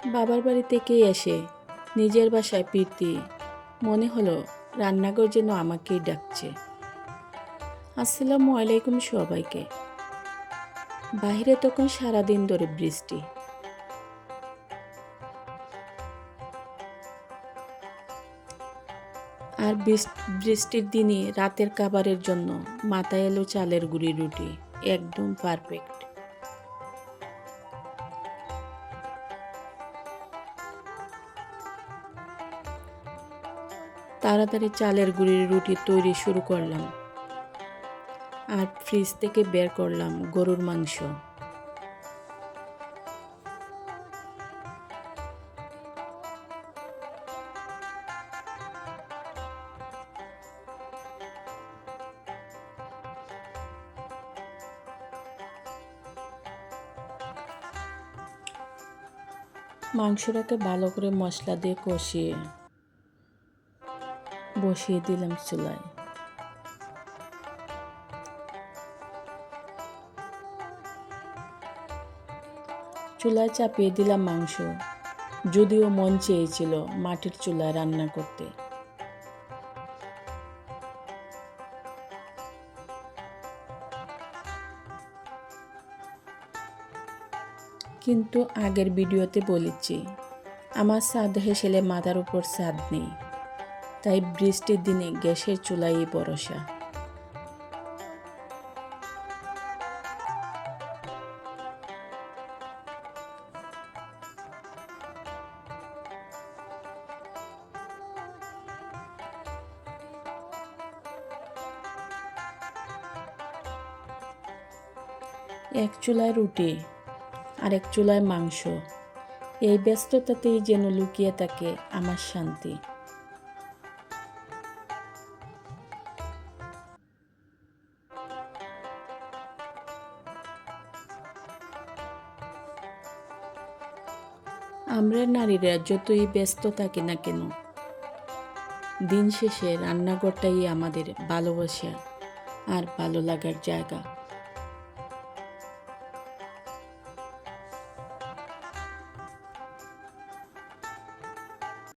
বাবার বাড়ি থেকে এসে নিজের বাসায় ফিরতে মনে হলো রান্নাঘর যেন আমাকেই ডাকছে। আসসালামু আলাইকুম সবাইকে। বাইরে তখন সারাদিন ধরে বৃষ্টি। আর বৃষ্টির দিনে রাতের খাবারের জন্য মাথায় এলো চালের গুঁড়ি রুটি, একদম পারফেক্ট। তাড়াতাড়ি চালের গুঁড়ির রুটি তৈরি শুরু করলাম। আর ফ্রিজ থেকে বের করলাম গরুর মাংস। মাংসটাকে ভালো করে মশলা দিয়ে কষিয়ে বসিয়ে দিলাম চুলায়। চুলায় চাপিয়ে দিলাম মাংস, যদিও মন চেয়েছিল মাটির চুলায় রান্না করতে। কিন্তু আগের ভিডিওতে বলেছি, আমার ছাদ হেসেলে মাথার উপর ছাদ নেই, তাই বৃষ্টির দিনে গ্যাসের চুলাই ভরসা। এক চুলায় রুটি, আরেক চুলায় মাংস, এই ব্যস্ততাতেই যেন লুকিয়ে থাকে আমার শান্তি। আমরা নারীরা যতই ব্যস্ত থাকি না কেন, দিন শেষে রান্নাঘরটাই আমাদের ভালোবাসা আর ভালো লাগার জায়গা।